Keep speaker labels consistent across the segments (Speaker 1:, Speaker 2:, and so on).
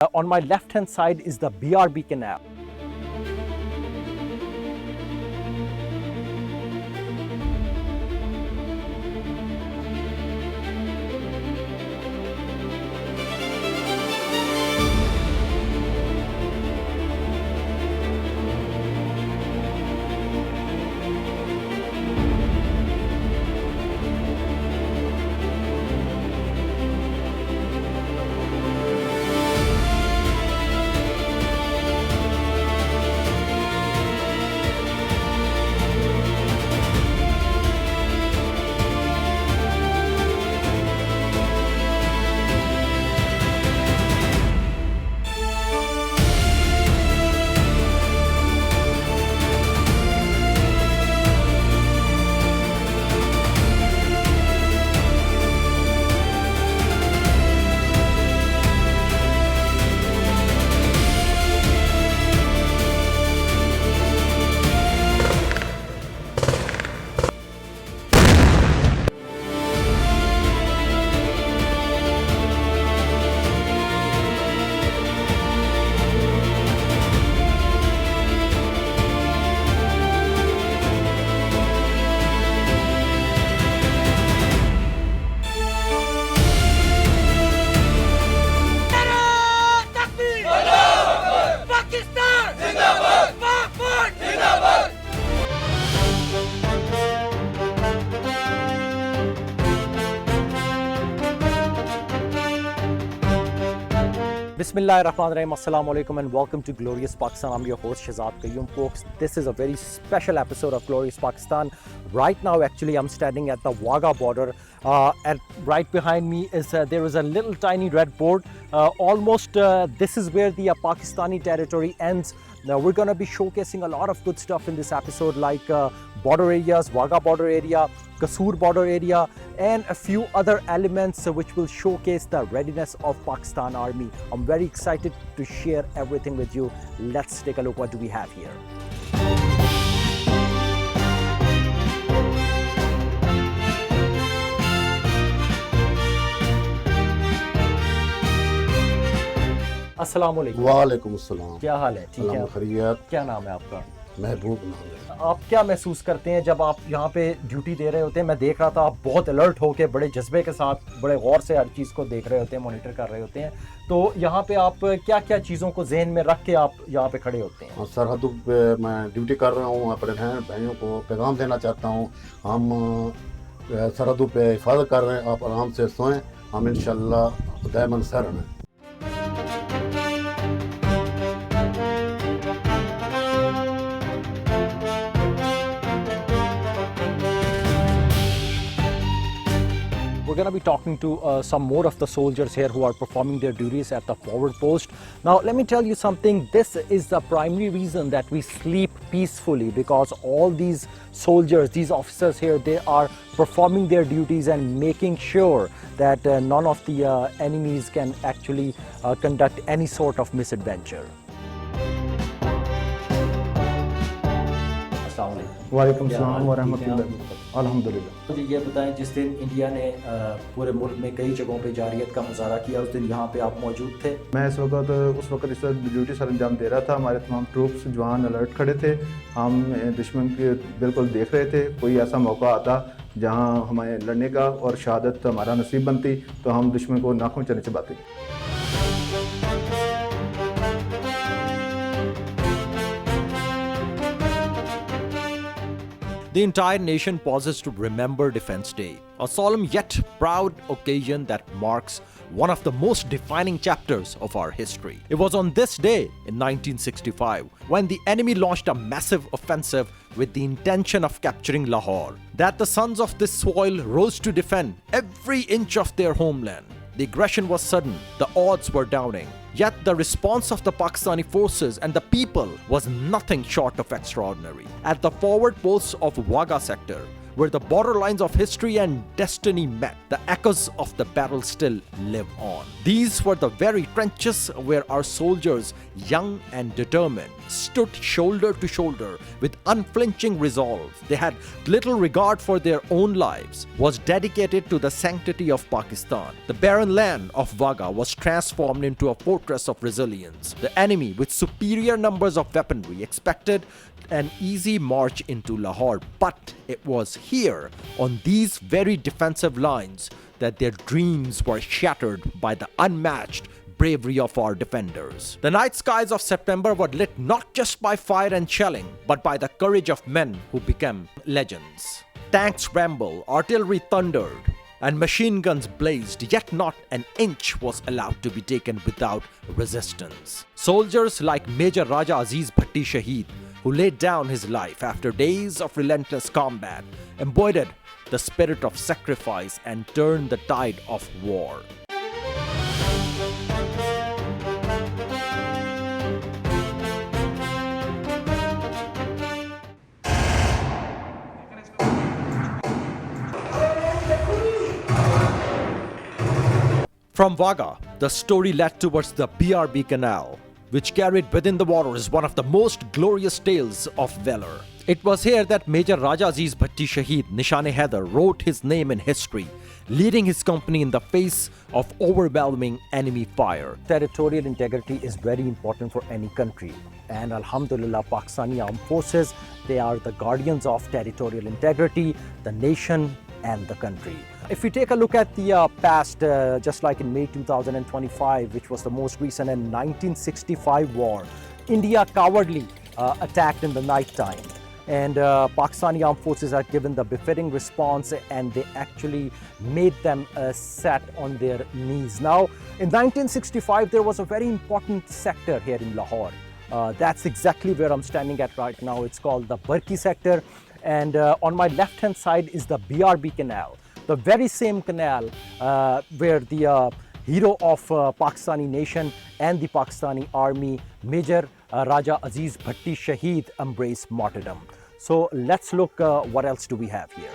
Speaker 1: On my left hand side is the BRB Canal. Bismillahirrahmanirrahim. Assalamu alaikum and welcome to Glorious Pakistan. I'm your host Shehzad Qayyum. Folks, this is a very special episode of Glorious Pakistan. Right now, actually, I'm standing at the Wagah border, and right behind me is there is a little tiny red board. This is where the Pakistani territory ends. Now we're going to be showcasing a lot of good stuff in this episode, like border areas, Wagah border area, Kasur border area, and a few other elements which will showcase the readiness of Pakistan Army. I'm very excited to share everything with you. Let's take a look what do we have here. अस्सलाम वालेकुम।
Speaker 2: वालेकुम अस्सलाम।
Speaker 1: क्या हाल है? ठीक है,
Speaker 2: खैरियत।
Speaker 1: क्या नाम है आपका?
Speaker 2: महबूब नाम है।
Speaker 1: आप क्या महसूस करते हैं जब आप यहाँ पे ड्यूटी दे रहे होते हैं? मैं देख रहा था आप बहुत अलर्ट होके बड़े जज्बे के साथ बड़े गौर से हर चीज़ को देख रहे होते हैं, मॉनिटर कर रहे होते हैं। तो यहाँ पे आप क्या क्या चीज़ों को जहन में रख के आप यहाँ पे खड़े होते हैं?
Speaker 2: सरहदों पे मैं ड्यूटी कर रहा हूँ, अपने बहन भाइयों को पैगाम देना चाहता हूँ। हम सरहदों पे हिफाजत कर रहे हैं, आप आराम से सोएं, हम इंशाल्लाह दायमन सर हैं।
Speaker 1: We're going to be talking to some more of the soldiers here who are performing their duties at the forward post. Now, let me tell you something. This is the primary reason that we sleep peacefully, because all these soldiers, these officers here, they are performing their duties and making sure that none of the enemies can actually conduct any sort of misadventure.
Speaker 3: वालेकुम सलाम व रहमतुल्लाह। अल्हम्दुलिल्लाह।
Speaker 1: मुझे ये बताएं, जिस दिन इंडिया ने पूरे मुल्क में कई जगहों पे जारियत का मुजाहरा किया, उस दिन यहाँ पे आप मौजूद थे?
Speaker 3: मैं उस वक्त इस ड्यूटी सर अंजाम दे रहा था। हमारे तमाम ट्रूप्स जवान अलर्ट खड़े थे, हम दुश्मन के बिल्कुल देख रहे थे। कोई ऐसा मौका आता जहाँ हमें लड़ने का और शहादत हमारा नसीब बनती तो हम दुश्मन को नाखून चने चबाते।
Speaker 4: The entire nation pauses to remember Defence Day, a solemn yet proud occasion that marks one of the most defining chapters of our history. It was on this day in 1965 when the enemy launched a massive offensive with the intention of capturing Lahore, that the sons of this soil rose to defend every inch of their homeland. The aggression was sudden, the odds were downing. Yet the response of the Pakistani forces and the people was nothing short of extraordinary. At the forward posts of Wagah sector, where the borderlines of history and destiny met. The echoes of the battle still live on. These were the very trenches where our soldiers, young and determined, stood shoulder to shoulder with unflinching resolve. They had little regard for their own lives, was dedicated to the sanctity of Pakistan. The barren land of Wagah was transformed into a fortress of resilience. The enemy, with superior numbers of weaponry, expected an easy march into Lahore, but it was here, on these very defensive lines, that their dreams were shattered by the unmatched bravery of our defenders. The night skies of September were lit not just by fire and shelling, but by the courage of men who became legends. Tanks rumbled, artillery thundered, and machine guns blazed, yet not an inch was allowed to be taken without resistance. Soldiers like Major Raja Aziz Bhatti Shaheed, who laid down his life after days of relentless combat, embodied the spirit of sacrifice and turned the tide of war. From Wagah, the story led towards the BRB Canal, which carried within the waters one of the most glorious tales of valor. It was here that Major Raja Aziz Bhatti Shaheed Nishane Haider wrote his name in history, leading his company in the face of overwhelming enemy fire.
Speaker 1: Territorial integrity is very important for any country, and Alhamdulillah, Pakistani Armed Forces, they are the guardians of territorial integrity, the nation and the country. If we take a look at the past, just like in May 2025, which was the most recent, in 1965 war, India cowardly attacked in the night time, and Pakistani Armed Forces are given the befitting response, and they actually made them sat on their knees. Now, in 1965, there was a very important sector here in Lahore. That's exactly where I'm standing at right now. It's called the Barki sector, and on my left-hand side is the BRB Canal, the very same canal where the hero of Pakistani nation and the Pakistani army, Major Raja Aziz Bhatti Shaheed, embraced martyrdom. So let's look what else do we have here.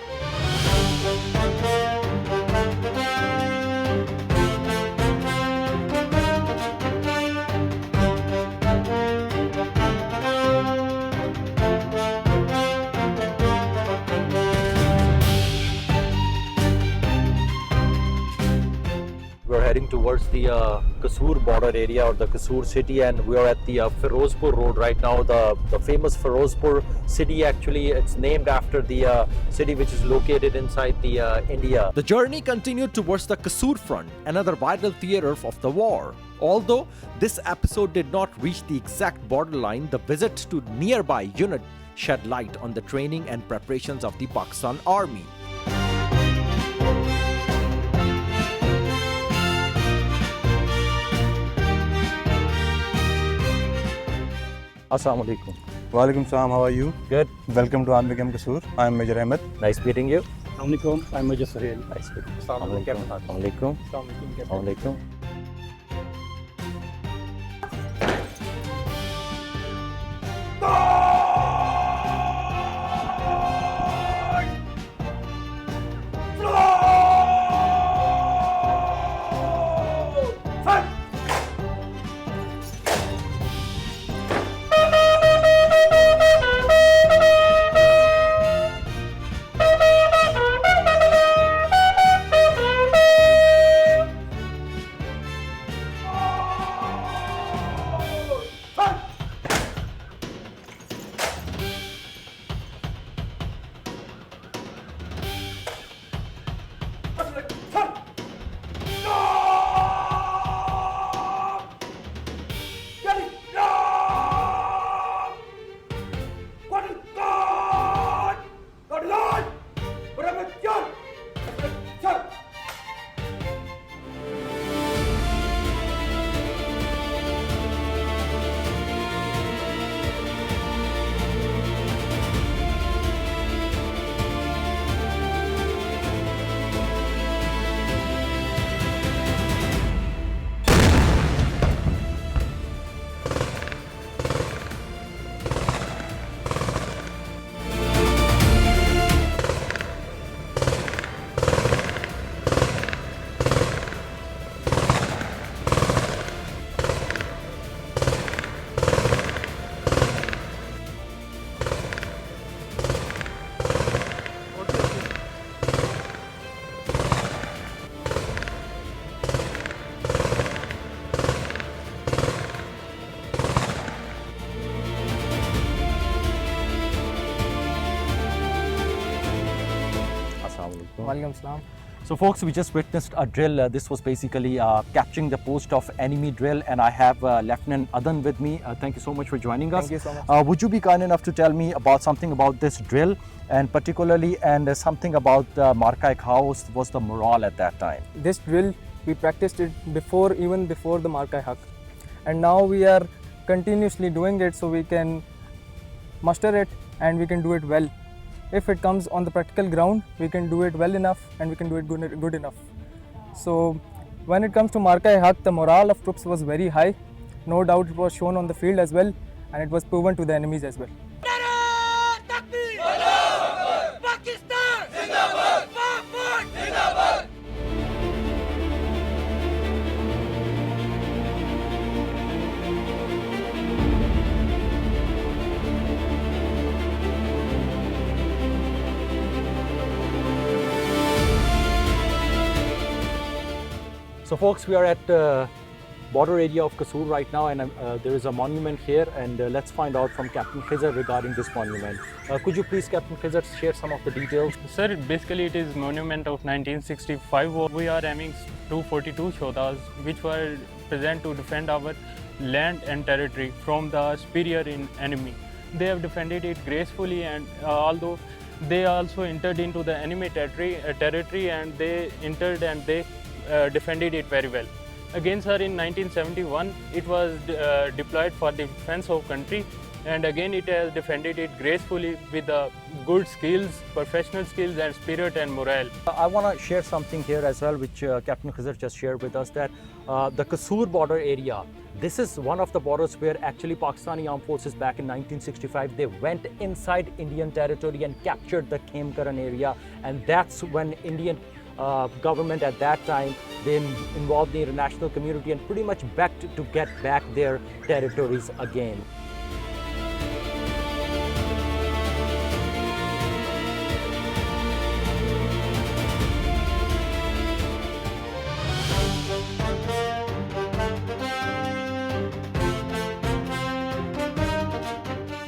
Speaker 1: We're heading towards the Kasur border area, or the Kasur city, and we are at the Firozpur road right now. The famous Firozpur city, actually, it's named after the city which is located inside the India.
Speaker 4: The journey continued towards the Kasur front, another vital theater of the war. Although this episode did not reach the exact borderline, the visit to nearby unit shed light on the training and preparations of the Pakistan Army.
Speaker 1: Assalamu alaikum.
Speaker 5: Walaikum salam, how are you?
Speaker 1: Good.
Speaker 5: Welcome to Army Camp Kasur. I am Major Ahmed.
Speaker 1: Nice meeting you.
Speaker 6: Assalamu alaikum. I'm Major Syed.
Speaker 1: Nice meeting you.
Speaker 6: Assalamu alaikum.
Speaker 1: Assalamu alaikum. Assalamu alaikum. alaikum.
Speaker 7: Walaikum salam.
Speaker 1: So folks, we just witnessed a drill. This was basically capturing the post of enemy drill, and I have Lieutenant Adan with me. Thank you so much for joining us.
Speaker 7: Thank you so much.
Speaker 1: Would you be kind enough to tell me about something about this drill, and particularly something about Markai? How was the morale at that time?
Speaker 7: This drill, we practiced it even before the Markai Haq. And now we are continuously doing it so we can muster it and we can do it well. If it comes on the practical ground, we can do it well enough and we can do it good enough. So when it comes to Markai Haq, the morale of troops was very high. No doubt it was shown on the field as well, and it was proven to the enemies as well.
Speaker 1: So folks, we are at border area of Kasur right now, and there is a monument here, and let's find out from Captain Khizr regarding this monument. Could you please, Captain Khizr, share some of the details?
Speaker 8: Sir, basically it is monument of 1965. We are having 242 shodas which were present to defend our land and territory from the superior enemy. They have defended it gracefully, and although they also entered into the enemy territory and they entered and they defended it very well. Again, sir, in 1971 it was deployed for the defense of country, and again it has defended it gracefully with good skills, professional skills and spirit and morale.
Speaker 1: I want to share something here as well, which Captain Khizr just shared with us, that the Kasur border area, this is one of the borders where actually Pakistani armed forces back in 1965, they went inside Indian territory and captured the CAMERAMAN area, and that's when Indian government at that time, they involved the international community and pretty much begged to get back their territories again.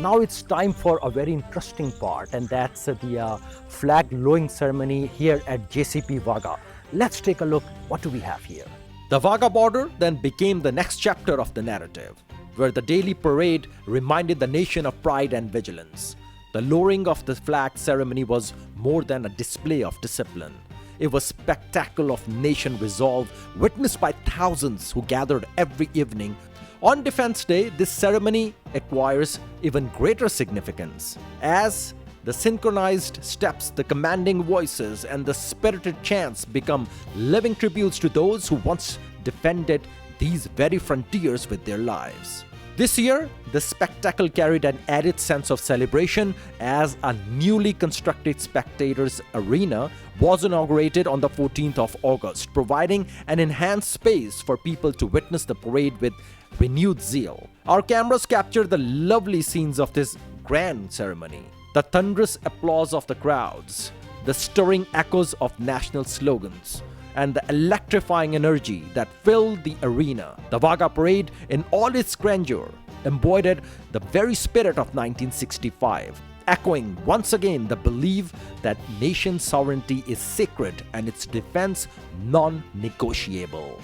Speaker 1: Now it's time for a very interesting part, and that's the flag lowering ceremony here at JCP Wagah. Let's take a look. What do we have here?
Speaker 4: The Wagah border then became the next chapter of the narrative, where the daily parade reminded the nation of pride and vigilance. The lowering of the flag ceremony was more than a display of discipline. It was spectacle of nation resolve, witnessed by thousands who gathered every evening. On Defense Day, this ceremony acquires even greater significance, as the synchronized steps, the commanding voices, and the spirited chants become living tributes to those who once defended these very frontiers with their lives. This year, the spectacle carried an added sense of celebration as a newly constructed spectators arena was inaugurated on the 14th of August, providing an enhanced space for people to witness the parade with renewed zeal. Our cameras captured the lovely scenes of this grand ceremony. The thunderous applause of the crowds, the stirring echoes of national slogans, and the electrifying energy that filled the arena. The Wagah Parade, in all its grandeur, embodied the very spirit of 1965, echoing once again the belief that nation sovereignty is sacred and its defense non-negotiable.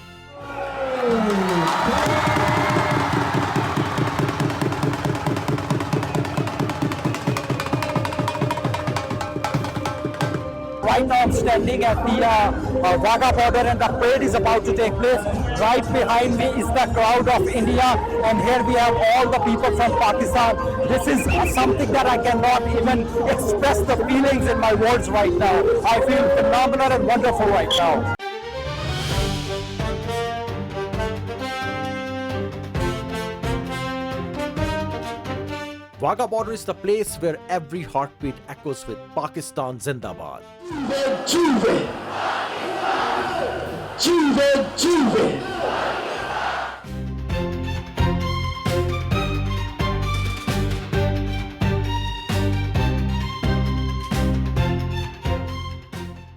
Speaker 1: Right now I'm standing at the Wagah border, and the parade is about to take place. Right behind me is the crowd of India, and here we have all the people from Pakistan. This is something that I cannot even express the feelings in my words right now. I feel phenomenal and wonderful right now.
Speaker 4: Wagah border is the place where every heartbeat echoes with Pakistan Zindabad.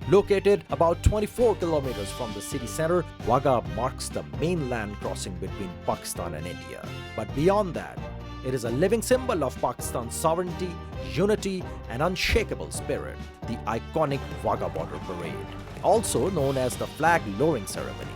Speaker 4: Located about 24 kilometers from the city center, Wagah marks the main land crossing between Pakistan and India. But beyond that, It is a living symbol of Pakistan's sovereignty, unity, and unshakable spirit, the iconic Wagah Border Parade, also known as the flag lowering ceremony.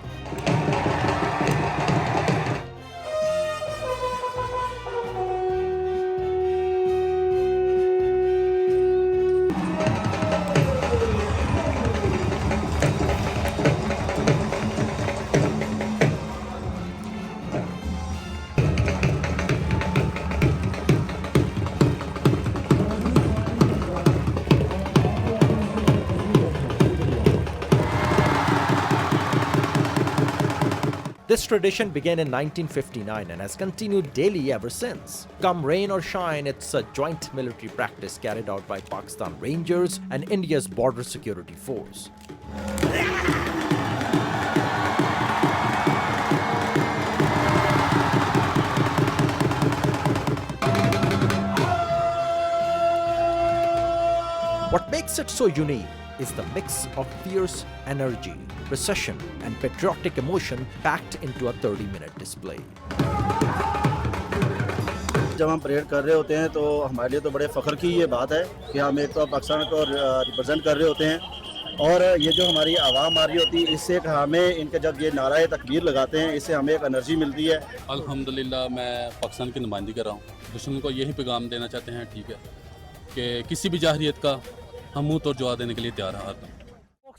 Speaker 4: This tradition began in 1959 and has continued daily ever since. Come rain or shine, it's a joint military practice carried out by Pakistan Rangers and India's Border Security Force. What makes it so unique is the mix of fierce energy, precision, and patriotic emotion packed into a 30-minute display.
Speaker 9: जब हम parade कर रहे होते हैं तो हमारे लिए तो बड़े फ़ख्र की ये बात है कि हम एक तो पाकिस्तान को रिप्रेजेंट कर रहे होते हैं और ये जो हमारी आवाम आ रही होती है इससे हमें इनके जब ये नाराए तकबीर लगाते हैं इससे हमें एक एनर्जी मिलती है।
Speaker 10: अल्हम्दुलिल्लाह मैं पाकिस्तान की नुमाइंदगी कर रहा हूँ। दुश्मन को यही पैगाम देना चाहते हैं, ठीक है, कि किसी भी जाहिरियत का हम मुंह तोड़ जवाब देने के लिए तैयार हैं।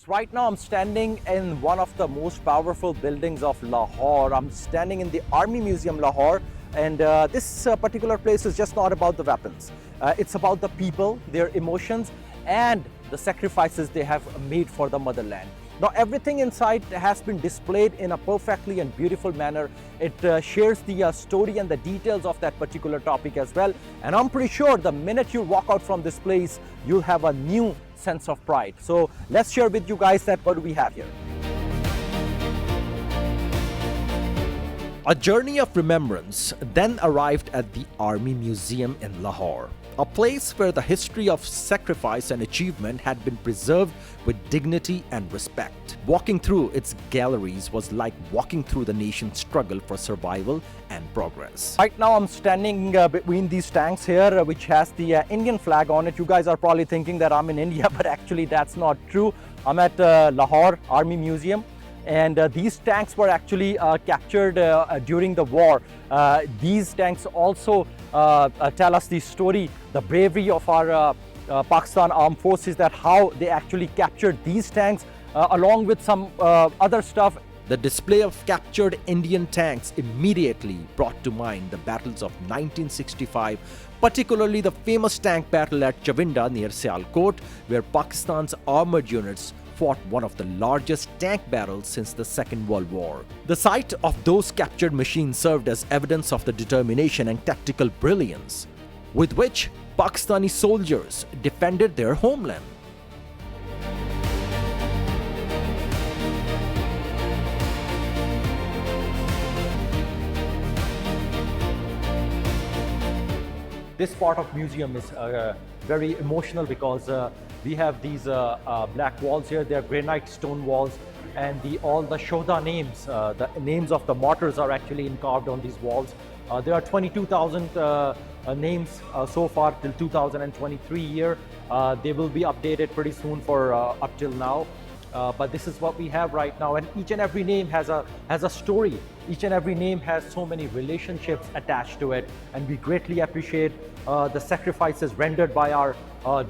Speaker 1: Right now I'm standing in one of the most powerful buildings of Lahore. I'm standing in the Army Museum, Lahore, and this particular place is just not about the weapons. It's about the people, their emotions, and the sacrifices they have made for the motherland. Now everything inside has been displayed in a perfectly and beautiful manner. It shares the story and the details of that particular topic as well. And I'm pretty sure the minute you walk out from this place, you'll have a new sense of pride. So let's share with you guys that what do we have here.
Speaker 4: A journey of remembrance then arrived at the Army Museum in Lahore, a place where the history of sacrifice and achievement had been preserved with dignity and respect. Walking through its galleries was like walking through the nation's struggle for survival and progress.
Speaker 1: Right now I'm standing between these tanks here, which has the Indian flag on it. You guys are probably thinking that I'm in India, but actually that's not true. I'm at Lahore Army Museum. And these tanks were actually captured during the war. These tanks also tell us the story, the bravery of our Pakistan Armed Forces, that how they actually captured these tanks along with some other stuff.
Speaker 4: The display of captured Indian tanks immediately brought to mind the battles of 1965, particularly the famous tank battle at Chavinda near Sialkot, where Pakistan's armored units fought one of the largest tank battles since the Second World War. The sight of those captured machines served as evidence of the determination and tactical brilliance with which Pakistani soldiers defended their homeland.
Speaker 1: This part of museum is very emotional because we have these black walls here. They're granite stone walls, and all the Shohda names, the names of the martyrs are actually carved on these walls. There are 22,000 names so far till 2023 year. They will be updated pretty soon for up till now. But this is what we have right now, and each and every name has a story. Each and every name has so many relationships attached to it, and we greatly appreciate the sacrifices rendered by our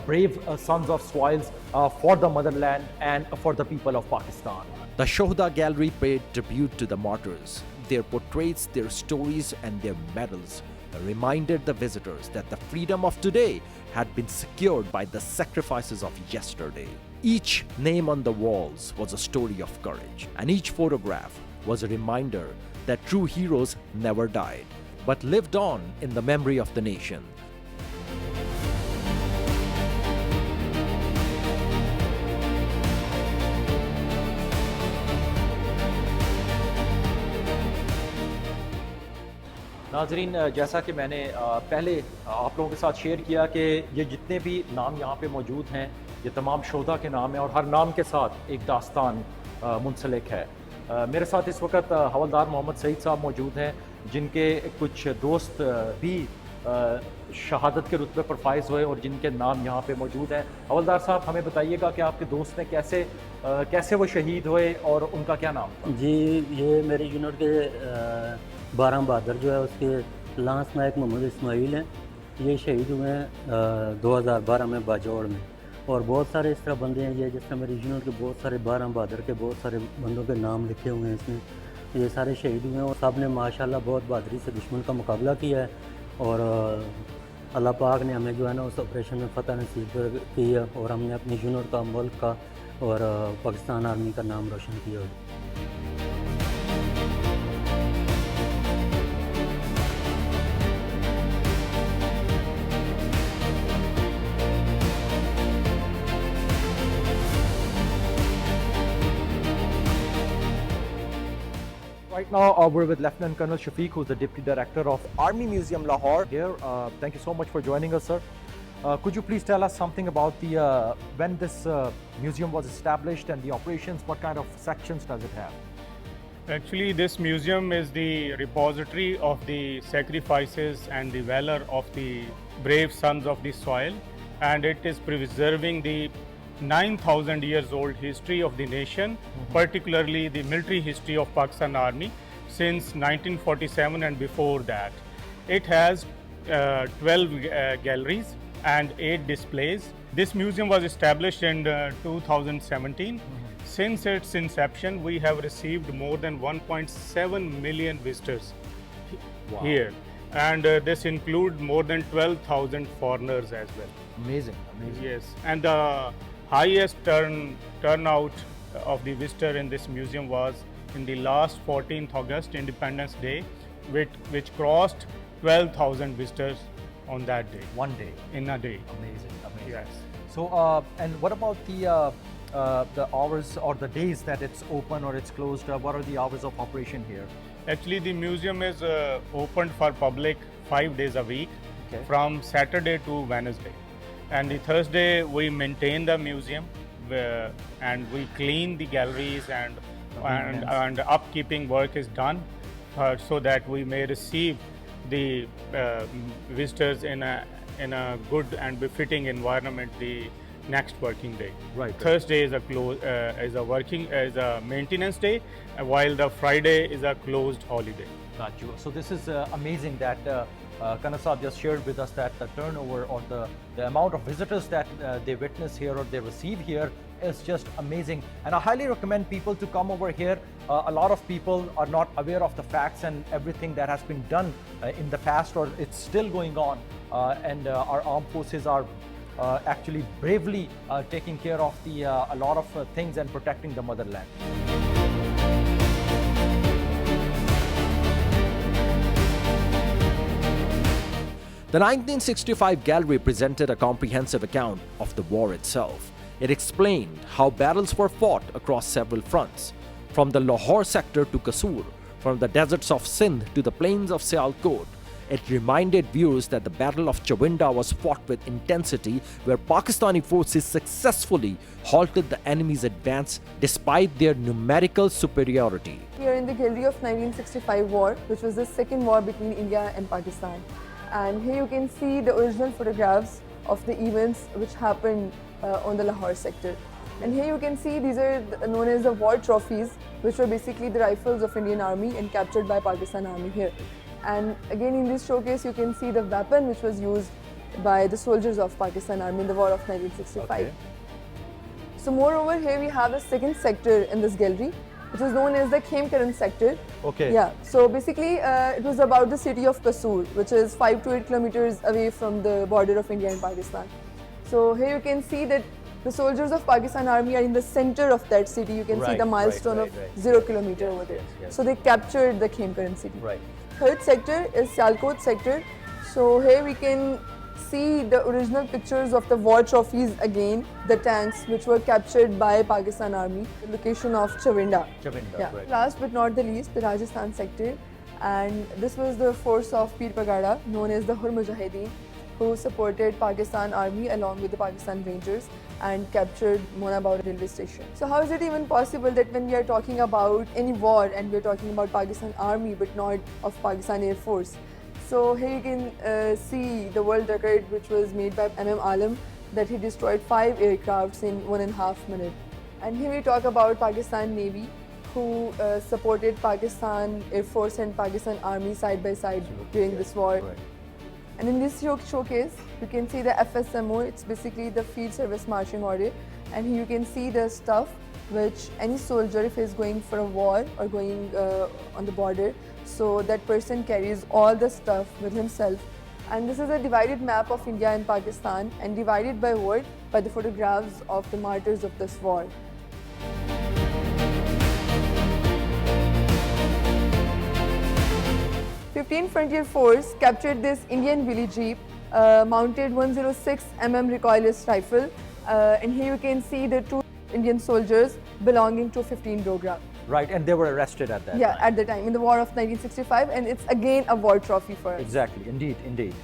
Speaker 1: brave sons of soils for the motherland and for the people of Pakistan.
Speaker 4: The Shohda Gallery paid tribute to the martyrs. Their portraits, their stories, and their medals reminded the visitors that the freedom of today had been secured by the sacrifices of yesterday. Each name on the walls was a story of courage, and each photograph was a reminder that true heroes never died, but lived on in the memory of the nation.
Speaker 1: नाजरीन, जैसा कि मैंने पहले आप लोगों के साथ share किया कि ये जितने भी नाम यहाँ पे मौजूद हैं, ये तमाम शोधा के नाम हैं और हर नाम के साथ एक दास्तान मुंसलिक है। मेरे साथ इस वक्त हवलदार मोहम्मद सईद साहब मौजूद हैं, जिनके कुछ दोस्त भी शहादत के रुतबे पर फाइज हुए और जिनके नाम यहाँ पे मौजूद हैं। हवलदार साहब, हमें बताइएगा कि आपके दोस्त ने कैसे वो शहीद हुए और उनका क्या नाम था?
Speaker 6: जी, ये मेरे यूनिट के 12 बहादुर जो है उसके लांस नायक मोहम्मद इस्माइल हैं। ये शहीद हुए हैं 2012 में बाजौड़ में। और बहुत सारे इस तरह बंदे हैं ये, जिस तरह मेरे यूनिट के बहुत सारे 12 बहादुर के बहुत सारे बंदों के नाम लिखे हुए हैं इसमें। ये सारे शहीद हुए हैं और सब ने माशाल्लाह बहुत बहादुरी से दुश्मन का मुकाबला किया है और अल्लाह पाक ने हमें जो है ना उस ऑपरेशन में फ़तह नसीब की है और हमने अपनी यूनिट का, मुल्क का और पाकिस्तान आर्मी का नाम रोशन किया है।
Speaker 1: Right now, we're with Lieutenant Colonel Shafiq, who's the Deputy Director of Army Museum Lahore here. Thank you so much for joining us, sir. Could you please tell us something about when this museum was established and the operations? What kind of sections does it have?
Speaker 8: Actually, this museum is the repository of the sacrifices and the valor of the brave sons of the soil, and it is preserving the 9,000 years old history of the nation, particularly the military history of Pakistan Army since 1947 and before that. It has 12 galleries and 8 displays. This museum was established in 2017. Since its inception, we have received more than 1.7 million visitors here, and this includes more than 12,000 foreigners as well.
Speaker 1: Amazing, amazing.
Speaker 8: Yes, and the highest turnout of the visitor in this museum was in the last 14th August, Independence Day, which crossed 12,000 visitors on that day.
Speaker 1: One day.
Speaker 8: In a day.
Speaker 1: Amazing, amazing.
Speaker 8: Yes.
Speaker 1: So, and what about the hours or the days that it's open or it's closed? What are the hours of operation here?
Speaker 8: Actually, the museum is opened for public 5 days a week,
Speaker 1: Okay.
Speaker 8: from Saturday to Wednesday. And the Thursday we maintain the museum and we clean the galleries and upkeeping work is done so that we may receive the visitors in a good and befitting environment the next working day.
Speaker 1: Right.
Speaker 8: Thursday is a maintenance day, while the Friday is a closed holiday.
Speaker 1: Got you. So this is amazing that Kana Saab just shared with us that the turnover or the amount of visitors that they witness here or they receive here is just amazing. And I highly recommend people to come over here. A lot of people are not aware of the facts and everything that has been done in the past or it's still going on. And our armed forces are actually bravely taking care of a lot of things and protecting the motherland.
Speaker 4: The 1965 gallery presented a comprehensive account of the war itself. It explained how battles were fought across several fronts, from the Lahore sector to Kasur, from the deserts of Sindh to the plains of Sialkot. It reminded viewers that the Battle of Chawinda was fought with intensity, where Pakistani forces successfully halted the enemy's advance despite their numerical superiority.
Speaker 11: We are in the gallery of 1965 war, which was the second war between India and Pakistan. And here you can see the original photographs of the events which happened on the Lahore sector. And here you can see these are known as the war trophies, which were basically the rifles of Indian Army and captured by Pakistan Army here. And again in this showcase you can see the weapon which was used by the soldiers of Pakistan Army in the war of 1965.
Speaker 1: Okay.
Speaker 11: So moreover here we have a second sector in this gallery, which is known as the CAMERAMAN sector.
Speaker 1: Okay.
Speaker 11: Yeah, so basically it was about the city of Kasur, which is 5 to 8 kilometers away from the border of India and Pakistan. So here you can see that the soldiers of Pakistan Army are in the center of that city. You can see the milestone of 0 kilometer over there.
Speaker 1: yes.
Speaker 11: So they captured the CAMERAMAN city.
Speaker 1: Right.
Speaker 11: Third sector is Sialkot sector. So here we can see the original pictures of the war trophies again, the tanks which were captured by Pakistan Army, the location of Chawinda. Yeah.
Speaker 1: Right.
Speaker 11: Last but not the least, the Rajasthan sector, and this was the force of Pir Pagada, known as the Hur Mujahideen, who supported Pakistan Army along with the Pakistan Rangers and captured Monabau railway station. So how is it even possible that when we are talking about any war and we are talking about Pakistan Army but not of Pakistan Air Force, So here you can see the world record which was made by Alam, that he destroyed 5 aircrafts in 1.5 minutes. And here we talk about Pakistan Navy, who supported Pakistan Air Force and Pakistan Army side by side during this war.
Speaker 1: Right.
Speaker 11: And in this showcase, you can see the FSMO, it's basically the Field Service Marching Order. And here you can see the stuff which any soldier, if he's going for a war or going on the border, so that person carries all the stuff with himself. And this is a divided map of India and Pakistan, and divided by what? By the photographs of the martyrs of this war. '15 Frontier Force captured this Indian Willy Jeep, mounted 106 mm recoilless rifle, and here you can see the 2 Indian soldiers belonging to 15 Dogra.
Speaker 1: Right, and they were arrested at that time.
Speaker 11: Yeah, at the time, in the war of 1965, and it's again a war trophy for us.
Speaker 1: Exactly, indeed.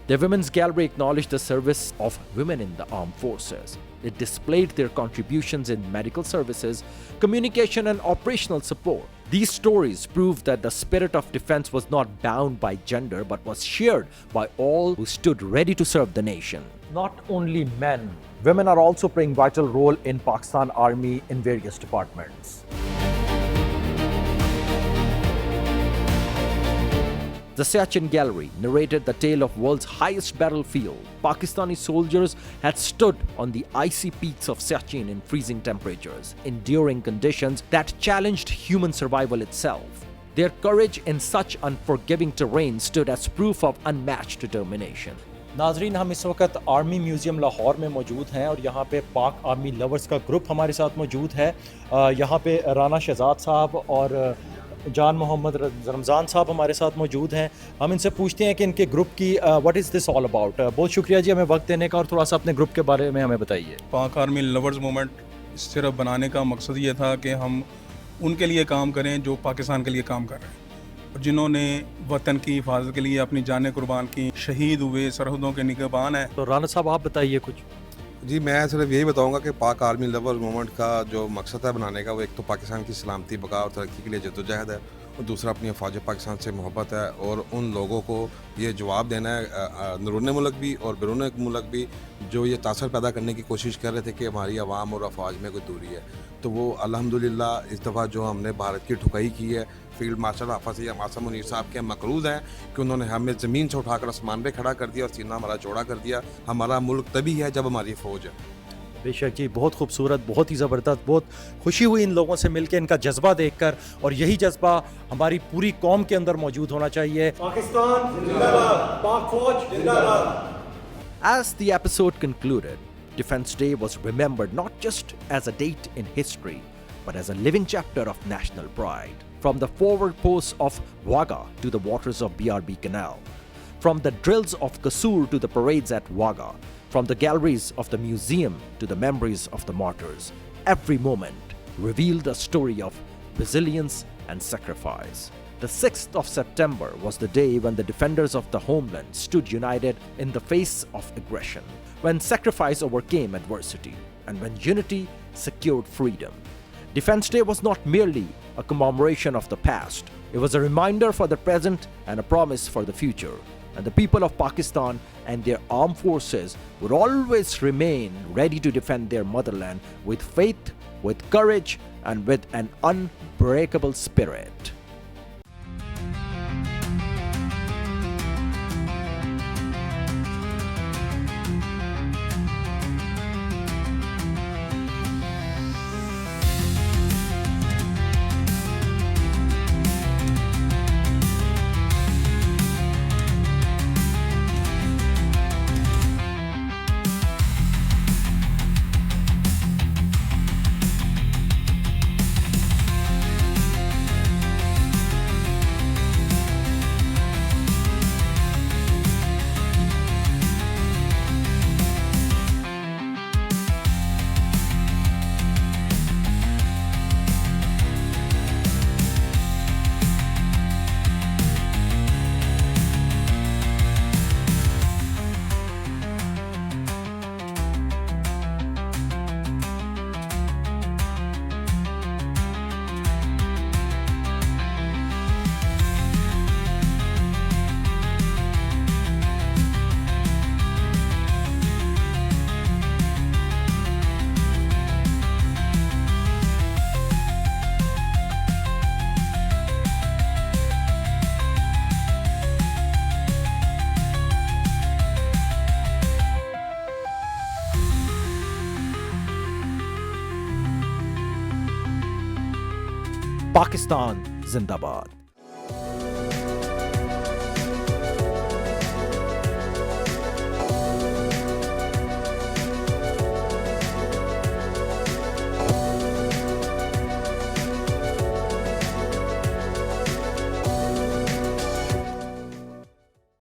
Speaker 4: The Women's Gallery acknowledged the service of women in the armed forces. It displayed their contributions in medical services, communication, and operational support. These stories prove that the spirit of defense was not bound by gender but was shared by all who stood ready to serve the nation.
Speaker 1: Not only men, women are also playing vital role in Pakistan Army in various departments.
Speaker 4: The Siachen Gallery narrated the tale of world's highest battlefield. Pakistani soldiers had stood on the icy peaks of Siachen in freezing temperatures, enduring conditions that challenged human survival itself. Their courage in such unforgiving terrain stood as proof of unmatched determination.
Speaker 1: नाजरीन, हम इस वक्त army museum Lahore में मौजूद हैं और यहाँ पे पाक आर्मी लवर्स का ग्रुप हमारे साथ मौजूद है। यहाँ पे राना शहजाद साहब और जान मोहम्मद रमज़ान साहब हमारे साथ मौजूद हैं। हम इनसे पूछते हैं कि इनके ग्रुप की what is this all about. बहुत शुक्रिया जी हमें वक्त देने का और थोड़ा सा अपने ग्रुप के बारे में हमें बताइए।
Speaker 12: पाक आर्मी लवर्स मूवमेंट सिर्फ बनाने का मकसद ये था कि हम उनके लिए काम करें जो पाकिस्तान के लिए काम कर रहे हैं और जिन्होंने वतन की हिफाजत के लिए अपनी जानें कुर्बान की, शहीद हुए, सरहदों के निगहबान हैं।
Speaker 1: तो राना साहब आप बताइए कुछ।
Speaker 13: जी, मैं सिर्फ यही बताऊंगा कि पाक आर्मी लवर्स मूवमेंट का जो मकसद है बनाने का, वो एक तो पाकिस्तान की सलामती, बका और तरक्की के लिए जद्दोजहद है और दूसरा अपनी फ़ौज पाकिस्तान से मोहब्बत है और उन लोगों को ये जवाब देना है, अंदरूनी मुल्क भी और बैरून मुल्क भी, जो ये तासर पैदा करने की कोशिश कर रहे थे कि हमारी आवाम और अफवाज में कोई दूरी है। तो वो अल्हम्दुलिल्लाह इस दफ़ा जो हमने भारत की ठुकाई की है, फील्ड मार्शल हाफिज़ मुनीर साहब के मकरूज़ हैं कि उन्होंने हमें ज़मीन से उठाकर आसमान पे खड़ा कर दिया और सीना हमारा चौड़ा कर दिया। हमारा मुल्क तभी है जब हमारी फ़ौज है।
Speaker 1: बेशक जी, बहुत खूबसूरत, बहुत ही ज़बरदस्त, बहुत खुशी हुई इन लोगों से मिलकर, इनका जज्बा देखकर, और यही जज्बा हमारी पूरी कौम के अंदर मौजूद होना चाहिए। पाकिस्तान जिंदाबाद, पाक फौज जिंदाबाद।
Speaker 4: As the episode concluded, Defence Day was remembered not just as a date in history, but as a living chapter of national pride. From the forward posts of Wagah to the waters of BRB Canal, from the drills of Kasur to the parades at Wagah, from the galleries of the museum to the memories of the martyrs, every moment revealed a story of resilience and sacrifice. The 6th of September was the day when the defenders of the homeland stood united in the face of aggression, when sacrifice overcame adversity, and when unity secured freedom. Defence Day was not merely a commemoration of the past, it was a reminder for the present and a promise for the future. And the people of Pakistan and their armed forces would always remain ready to defend their motherland with faith, with courage, and with an unbreakable spirit. Pakistan Zindabad.